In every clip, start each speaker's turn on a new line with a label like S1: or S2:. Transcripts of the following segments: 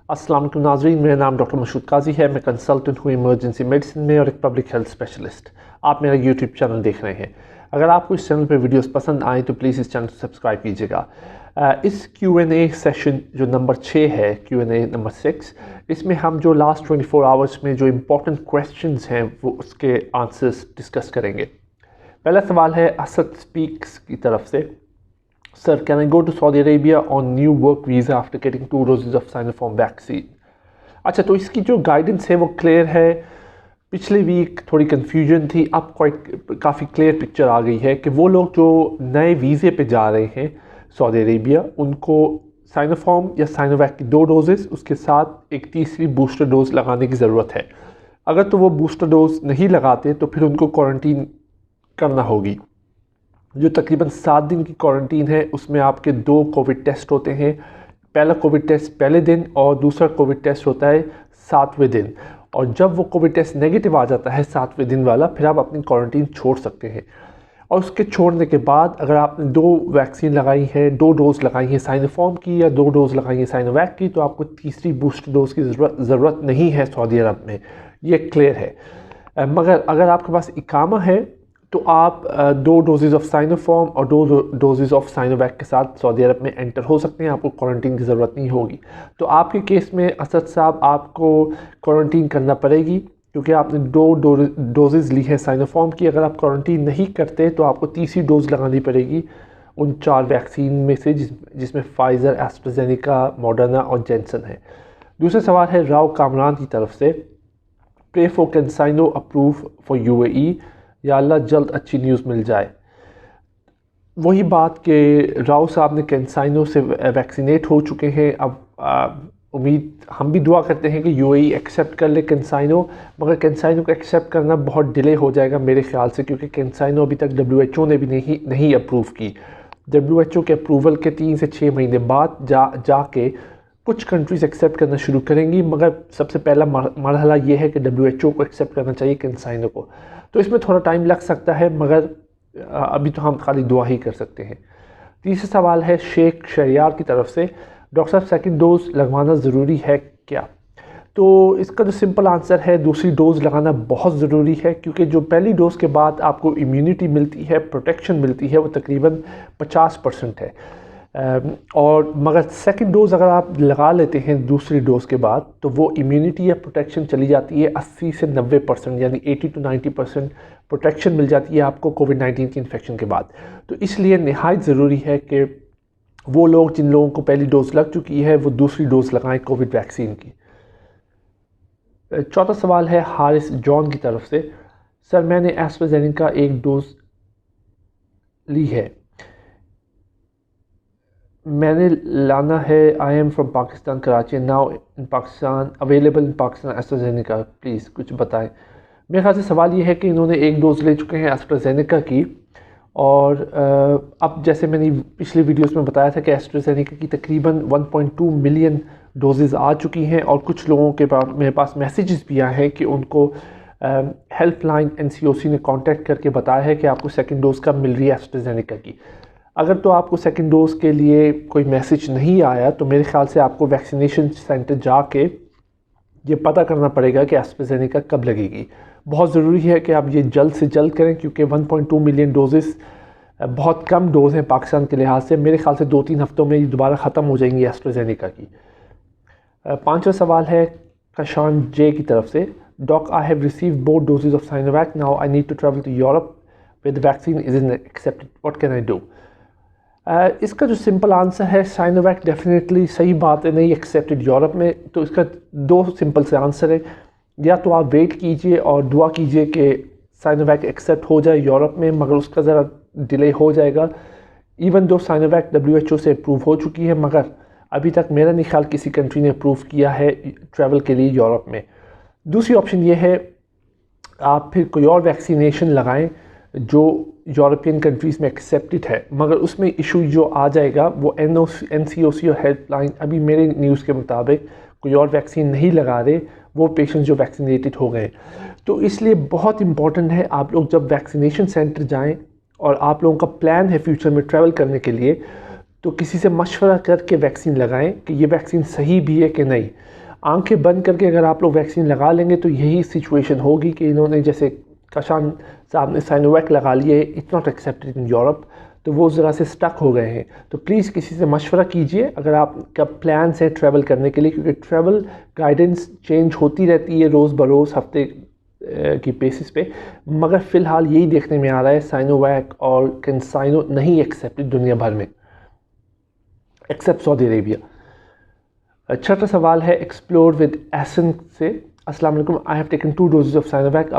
S1: अस्सलाम वालेकुम नाज़रीन, मेरा नाम डॉक्टर मशहूद काजी है। मैं कंसल्टेंट हूँ इमरजेंसी मेडिसिन में और एक पब्लिक हेल्थ स्पेशलिस्ट। आप मेरा यूट्यूब चैनल देख रहे हैं। अगर आपको इस चैनल पर वीडियोस पसंद आए तो प्लीज़ इस चैनल को सब्सक्राइब कीजिएगा। इस Q&A सेशन जो नंबर 6 है, Q&A नंबर 6, इसमें हम जो लास्ट 24 आवर्स में जो इम्पोर्टेंट क्वेश्चंस हैं वो उसके आंसर्स डिस्कस करेंगे। पहला सवाल है असद स्पीक्स की तरफ से। Sir, can I go to Saudi Arabia on new work visa after getting 2 doses of Sinopharm vaccine? अच्छा, तो इसकी जो गाइडेंस है वो क्लियर है। पिछले वीक थोड़ी कन्फ्यूजन थी, अब काफ़ी क्लियर पिक्चर आ गई है कि वो लोग जो नए वीज़े पे जा रहे हैं सऊदी अरेबिया, उनको साइनोफार्म या साइनोवैक की 2 डोजेस, उसके साथ एक तीसरी बूस्टर डोज लगाने की ज़रूरत है। अगर तो वो बूस्टर डोज नहीं लगाते तो फिर उनको क्वारंटीन करना होगी। जो तकरीबन 7 दिन की क्वारंटीन है उसमें आपके 2 कोविड टेस्ट होते हैं। पहला कोविड टेस्ट पहले दिन और दूसरा कोविड टेस्ट होता है 7वें दिन। और जब वो कोविड टेस्ट नेगेटिव आ जाता है 7वें दिन वाला, फिर आप अपनी क्वारंटीन छोड़ सकते हैं। और उसके छोड़ने के बाद अगर आपने 2 वैक्सीन लगाई है, 2 डोज लगाई है साइनोफार्म की या 2 डोज लगाई है साइनोवैक की, तो आपको तीसरी बूस्टर डोज की ज़रूरत नहीं है सऊदी अरब में। ये क्लियर है। मगर अगर आपके पास इकामा है तो आप 2 डोजेज़ ऑफ साइनोफार्म और 2 डोजेज़ ऑफ साइनोवैक के साथ सऊदी अरब में एंटर हो सकते हैं। आपको क्वारंटीन की ज़रूरत नहीं होगी। तो आपके केस में असद साहब आपको क्वारंटीन करना पड़ेगी क्योंकि आपने 2 डोजेज़ ली है साइनोफार्म की। अगर आप क्वारंटीन नहीं करते तो आपको तीसरी डोज लगानी पड़ेगी उन 4 वैक्सीन में से जिसमें फाइज़र, एस्ट्राजेनेका, मॉडर्ना और जेंसन है। दूसरा सवाल है राव कामरान की तरफ से। Pray for CanSino approve for UAE, या अल्लाह जल्द अच्छी न्यूज़ मिल जाए। वही बात कि राव साहब ने कैंसाइनो से वैक्सीनेट हो चुके हैं। अब उम्मीद हम भी दुआ करते हैं कि UAE एक्सेप्ट कर ले कैंसाइनो, मगर कैंसाइनो को एक्सेप्ट करना बहुत डिले हो जाएगा मेरे ख्याल से, क्योंकि कैंसाइनो अभी तक WHO ने भी नहीं अप्रूव की। WHO के अप्रूवल के 3 से 6 महीने बाद जाके कुछ कंट्रीज़ एक्सेप्ट करना शुरू करेंगी, मगर सबसे पहला मरहला ये है कि WHO को एक्सेप्ट करना चाहिए कैंसाइनो को। तो इसमें थोड़ा टाइम लग सकता है, मगर अभी तो हम खाली दुआ ही कर सकते हैं। तीसरा सवाल है शेख शहरियार की तरफ से। डॉक्टर साहब, सेकंड डोज लगवाना ज़रूरी है क्या? तो इसका जो सिंपल आंसर है, दूसरी डोज़ लगाना बहुत ज़रूरी है, क्योंकि जो पहली डोज़ के बाद आपको इम्यूनिटी मिलती है, प्रोटेक्शन मिलती है, वो तकरीबन 50% है। और मगर सेकंड डोज़ अगर आप लगा लेते हैं दूसरी डोज़ के बाद, तो वो इम्यूनिटी या प्रोटेक्शन चली जाती है 80 से 90%, यानी 80 to 90% प्रोटेक्शन मिल जाती है आपको कोविड-19 की इन्फेक्शन के बाद। तो इसलिए नहायत ज़रूरी है कि वो लोग जिन लोगों को पहली डोज़ लग चुकी है वो दूसरी डोज़ लगाएं कोविड वैक्सीन की। चौथा सवाल है हारिस जॉन की तरफ से। सर, मैंने एस्ट्राजेनेका 1 डोज़ ली है, मैंने लाना है। I am from Pakistan, Karachi, now in Pakistan, available in Pakistan AstraZeneca, please कुछ बताएं। मेरे ख्याल से सवाल ये है कि इन्होंने 1 डोज़ ले चुके हैं एस्ट्राजेनेका की, और अब जैसे मैंने पिछली वीडियोस में बताया था कि एस्ट्राजेनेका की तकरीबन 1.2 मिलियन डोजेज़ आ चुकी हैं, और कुछ लोगों के पास मेरे पास मैसेजेस भी आए हैं कि उनको हेल्पलाइन NCOC ने कांटेक्ट करके बताया है कि आपको सेकंड डोज़ कब मिल रही है एस्ट्राजेनेका की। अगर तो आपको सेकंड डोज़ के लिए कोई मैसेज नहीं आया तो मेरे ख्याल से आपको वैक्सीनेशन सेंटर जाके ये पता करना पड़ेगा कि एस्ट्राजेनेका कब लगेगी। बहुत ज़रूरी है कि आप ये जल्द से जल्द करें, क्योंकि 1.2 मिलियन डोजेज़ बहुत कम डोज़ हैं पाकिस्तान के लिहाज से। मेरे ख्याल से 2-3 हफ्तों में ये दोबारा ख़त्म हो जाएंगी एस्ट्राजेनेका की। 5वां सवाल है कशान जे की तरफ से। Doc, I have received both doses of Sinovac, now I need to travel to Europe with vaccine is accepted, what can I do? इसका जो सिंपल आंसर है, साइनोवैक डेफिनेटली सही बात है नहीं एक्सेप्टेड यूरोप में। तो इसका 2 सिंपल से आंसर है, या तो आप वेट कीजिए और दुआ कीजिए कि साइनोवैक एक्सेप्ट हो जाए यूरोप में, मगर उसका ज़रा डिले हो जाएगा। इवन दो साइनोवैक WHO से अप्रूव हो चुकी है, मगर अभी तक मेरा नहीं ख्याल किसी कंट्री ने अप्रूव किया है ट्रैवल के लिए यूरोप में। दूसरी ऑप्शन ये है, आप फिर कोई और वैक्सीनेशन लगाएं जो यूरोपियन कंट्रीज़ में एक्सेप्टेड है, मगर उसमें इशू जो आ जाएगा वो NCOC और हेल्पलाइन अभी मेरे न्यूज़ के मुताबिक कोई और वैक्सीन नहीं लगा रहे, वो पेशेंट जो वैक्सीनेटेड हो गए। तो इसलिए बहुत इंपॉर्टेंट है आप लोग जब वैक्सीनेशन सेंटर जाएं और आप लोगों का प्लान है फ्यूचर में ट्रैवल करने के लिए, تو کسی سے مشورہ کر کے ویکسین لگائیں کہ یہ ویکسین صحیح بھی ہے کہ نہیں. آنکھیں بند کر کے اگر آپ لوگ ویکسین لگا لیں گے تو یہی سچویشن ہوگی کہ انہوں نے جیسے کشان صاحب نے سائنوویک لگا لیے, it's not accepted in Europe, تو وہ ذرا سے سٹک ہو گئے ہیں. تو پلیز کسی سے مشورہ کیجئے اگر آپ کا پلانس ہے ٹریول کرنے کے لیے, کیونکہ ٹریول گائیڈنس چینج ہوتی رہتی ہے روز بروز ہفتے کی بیسس پہ. مگر فی الحال یہی دیکھنے میں آ رہا ہے سائنوویک اور کنسائنو نہیں ایکسیپٹڈ دنیا بھر میں ایکسیپٹ سعودی عربیہ. چھٹا سوال ہے ایکسپلور ود ایسن سے. السلام علیکم, I have taken 2 doses of Sinovac. I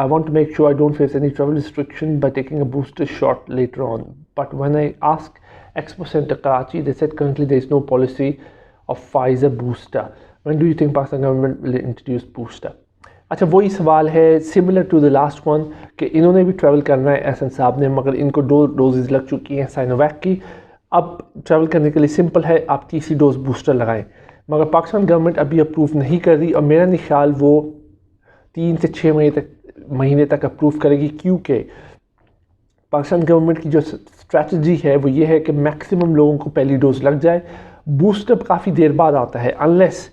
S1: want to make sure I don't face any travel restriction by taking a booster shot later on. But when I asked Expo Center Karachi, they said currently there is no policy of Pfizer booster. When do you think Pakistan government will introduce booster? اچھا وہی سوال ہے similar to the last one کہ انہوں نے بھی travel کرنا ہے ایسن صاحب نے, مگر ان کو 2 ڈوزز لگ چکی ہیں سائنوویک کی. اب ٹریول کرنے کے لیے سمپل ہے, آپ تیسری ڈوز بوسٹر لگائیں. مگر پاکستان گورنمنٹ ابھی اپروو نہیں کر رہی, اور میرا نہیں خیال وہ 3 سے 6 مہینے تک اپروو کرے گی, کیونکہ پاکستان گورنمنٹ کی جو اسٹریٹجی ہے وہ یہ ہے کہ میکسیمم لوگوں کو پہلی ڈوز لگ جائے. بوسٹر کافی دیر بعد آتا ہے انلیس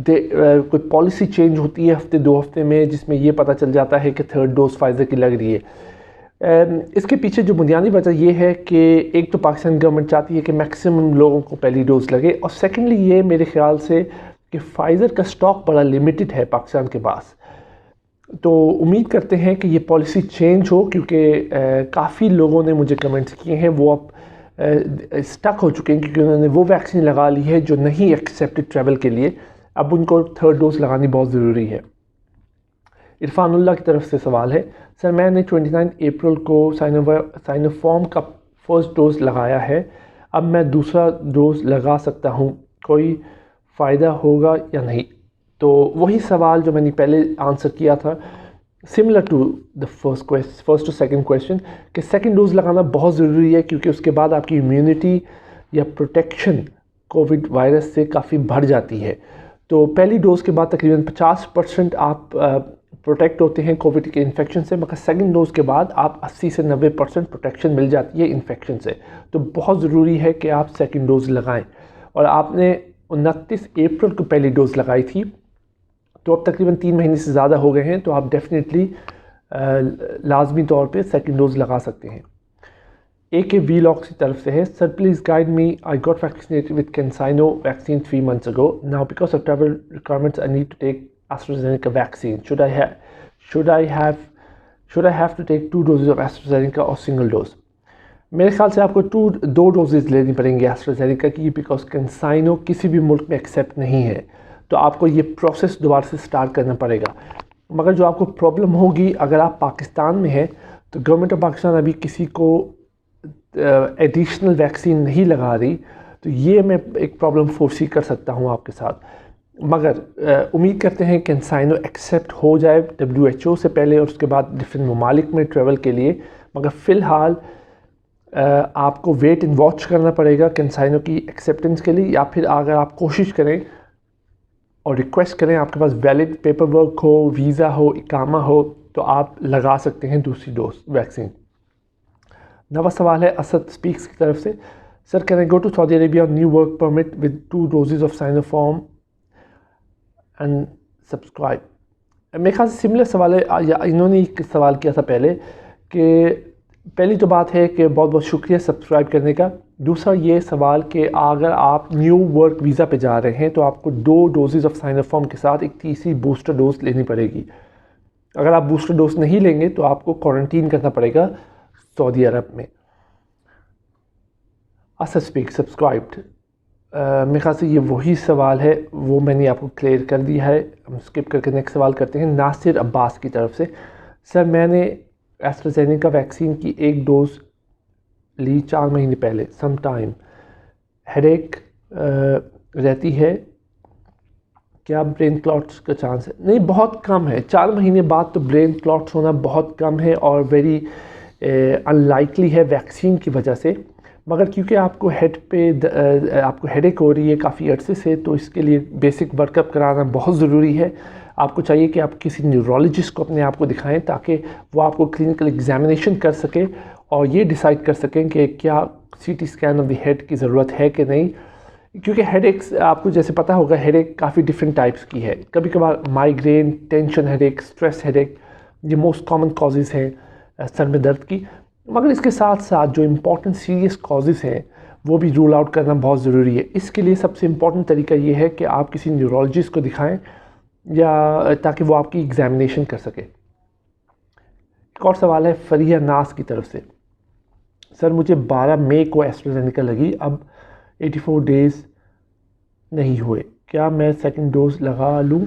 S1: کوئی پالیسی چینج ہوتی ہے ہفتے 2 ہفتے میں, جس میں یہ پتہ چل جاتا ہے کہ 3rd ڈوز فائزر کی لگ رہی ہے. اس کے پیچھے جو بنیادی وجہ یہ ہے کہ ایک تو پاکستان گورنمنٹ چاہتی ہے کہ میکسیمم لوگوں کو پہلی ڈوز لگے, اور سیکنڈلی یہ میرے خیال سے کہ فائزر کا سٹاک بڑا لمیٹڈ ہے پاکستان کے پاس. تو امید کرتے ہیں کہ یہ پالیسی چینج ہو, کیونکہ کافی لوگوں نے مجھے کمنٹس کیے ہیں وہ اب سٹک ہو چکے ہیں کیونکہ انہوں نے وہ ویکسین لگا لی ہے جو نہیں ایکسیپٹڈ ٹریول کے لیے. اب ان کو 3rd ڈوز لگانی بہت ضروری ہے. عرفان اللہ کی طرف سے سوال ہے, سر میں نے 29 اپریل کو سائنوفارم کا 1st ڈوز لگایا ہے, اب میں دوسرا ڈوز لگا سکتا ہوں, کوئی فائدہ ہوگا یا نہیں؟ تو وہی سوال جو میں نے پہلے آنسر کیا تھا, similar to the first to second question, کہ 2nd ڈوز لگانا بہت ضروری ہے, کیونکہ اس کے بعد آپ کی امیونٹی یا پروٹیکشن کووڈ وائرس سے کافی بڑھ جاتی ہے. تو پہلی ڈوز کے بعد تقریباً 50% آپ پروٹیکٹ ہوتے ہیں کووڈ کے انفیکشن سے, مگر 2nd ڈوز کے بعد آپ 80 سے 90% پروٹیکشن مل جاتی ہے انفیکشن سے. تو بہت ضروری ہے کہ آپ 2nd ڈوز لگائیں, اور آپ نے 29 اپریل کو پہلی ڈوز لگائی تھی, تو اب تقریباً 3 مہینے سے زیادہ ہو گئے ہیں, تو آپ ڈیفینیٹلی لازمی طور پہ 2nd ڈوز لگا سکتے ہیں. AK Vlog کی طرف سے ہے, sir please guide me, I got vaccinated with CanSino vaccine 3 months ago. Now because of travel requirements I need to take AstraZeneca vaccine. Should I have to take 2 doses of AstraZeneca or single dose? میرے خیال سے آپ کو 2 doses لینی پڑیں گے AstraZeneca کی, because کنسائنو کسی بھی ملک میں ایکسیپٹ نہیں ہے, تو آپ کو یہ پروسیس دوبارہ سے سٹارٹ کرنا پڑے گا. مگر جو آپ کو پرابلم ہوگی اگر آپ پاکستان میں ہیں, تو گورنمنٹ آف پاکستان ابھی کسی کو ایڈیشنل ویکسین نہیں لگا رہی, تو یہ میں ایک پرابلم فورسی کر سکتا ہوں آپ کے ساتھ. مگر امید کرتے ہیں کہ کنسائنو ایکسیپٹ ہو جائے WHO سے پہلے, اور اس کے بعد ڈفرینٹ ممالک میں ٹریول کے لیے. مگر فی الحال آپ کو ویٹ اینڈ واچ کرنا پڑے گا کنسائنو کی ایکسیپٹنس کے لیے, یا پھر اگر آپ کوشش کریں اور ریکویسٹ کریں, آپ کے پاس ویلڈ پیپر ورک ہو, ویزا ہو, اقامہ ہو, تو آپ لگا سکتے ہیں دوسری ڈوز ویکسین. نواں سوال ہے اسد اسپیکس کی طرف سے, sir can I go to Saudi Arabia new work permit with 2 doses of Sinopharm and subscribe? میرے خیال سے سملر سوال ہے, یا انہوں نے ایک سوال کیا تھا پہلے, کہ پہلی تو بات ہے کہ بہت بہت شکریہ سبسکرائب کرنے کا. دوسرا یہ سوال کہ اگر آپ نیو ورک ویزا پہ جا رہے ہیں تو آپ کو 2 ڈوزز آف سائنوفارم کے ساتھ ایک تیسری بوسٹر ڈوز لینی پڑے گی. اگر آپ بوسٹر ڈوز نہیں لیں گے تو آپ کو کوارنٹین کرنا پڑے گا سعودی عرب میں. اسد اسپیک سبسکرائبڈ, میرے خیال سے یہ وہی سوال ہے, وہ میں نے آپ کو کلیئر کر دیا ہے. ہم اسکپ کر کے نیکسٹ سوال کرتے ہیں ناصر عباس کی طرف سے, سر میں نے ایسٹرازینیکا ویکسین کی 1 ڈوز لی 4 مہینے پہلے. سم ٹائم ہیڈ ایک رہتی ہے, کیا برین کلاٹس کا چانس ہے؟ نہیں, بہت کم ہے. 4 مہینے بعد تو برین کلاٹس ہونا بہت کم ہے, اور ویری ان لائکلی ہے ویکسین کی وجہ سے. مگر کیونکہ آپ کو ہیڈ پہ آپ کو ہیڈ ایک ہو رہی ہے کافی عرصے سے, تو اس کے لیے بیسک ورک اپ کرانا بہت ضروری ہے. آپ کو چاہیے کہ آپ کسی نیورولوجسٹ کو اپنے آپ کو دکھائیں, تاکہ وہ آپ کو کلینکل ایگزامینیشن کر سکے اور یہ ڈیسائیڈ کر سکیں کہ کیا CT scan of the head की ज़रूरत है कि नहीं, क्योंकि हेडेक्स आपको जैसे पता होगा हेडेक काफ़ी डिफरेंट टाइप्स की है। कभी कभार migraine, tension headache, stress headache, ये मोस्ट कॉमन कॉजेज़ हैं सर में दर्द की। मगर इसके साथ साथ जो इम्पॉर्टेंट सीरियस कॉजेज़ हैं वो भी रूल आउट करना बहुत ज़रूरी है। इसके लिए सबसे इम्पॉर्टेंट तरीका ये है कि आप किसी न्यूरोलॉजिस्ट को दिखाएं या ताकि वो आपकी एग्जामिनेशन कर सके। एक और सवाल है फरिया नास की तरफ से, सर मुझे 12 मई को एस्ट्राजेनेका लगी, अब 84 डेज़ नहीं हुए, क्या मैं सेकंड डोज लगा लूँ?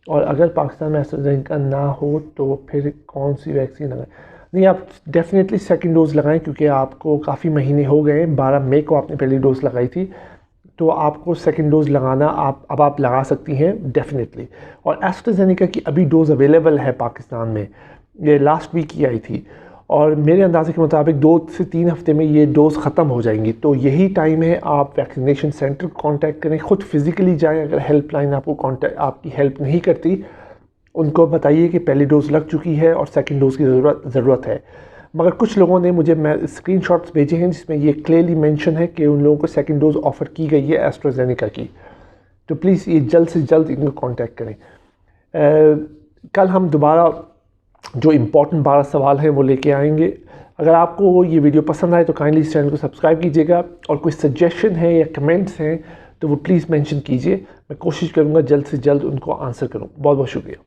S1: और अगर पाकिस्तान में एस्ट्राजेनेका ना हो तो फिर कौन सी वैक्सीन लगाएं? नहीं, आप डेफिनेटली सेकंड डोज़ लगाएं, क्योंकि आपको काफ़ी महीने हो गए हैं। 12 मई को आपने पहली डोज़ लगाई थी, तो आपको सेकंड डोज़ लगाना आप लगा सकती हैं डेफिनेटली। और एस्ट्राजेनेका की अभी डोज़ अवेलेबल है पाकिस्तान में, ये लास्ट वीक ही आई थी, और मेरे अंदाजे के मुताबिक 2 से 3 हफ्ते में ये डोज़ ख़त्म हो जाएंगी। तो यही टाइम है, आप वैक्सीनेशन सेंटर को कांटेक्ट करें, ख़ुद फिज़िकली जाएं। अगर हेल्पलाइन आपकी हेल्प नहीं करती, उनको बताइए कि पहली डोज़ लग चुकी है और सेकंड डोज़ की ज़रूरत है। मगर कुछ लोगों ने मुझे स्क्रीनशॉट्स भेजे हैं जिसमें ये क्लियरली मेंशन है कि उन लोगों को सेकंड डोज़ ऑफ़र की गई है एस्ट्राजेनेका की। तो प्लीज़ ये जल्द से जल्द इनको कांटेक्ट करें। कल हम दोबारा जो इम्पोर्टेंट 12 सवाल हैं वो लेके आएंगे। अगर आपको ये वीडियो पसंद आए तो काइंडली इस चैनल को सब्सक्राइब कीजिएगा, और कोई सजेशन है या कमेंट्स हैं तो वो प्लीज़ मेंशन कीजिए। मैं कोशिश करूँगा जल्द से जल्द उनको आंसर करूँ। बहुत बहुत शुक्रिया।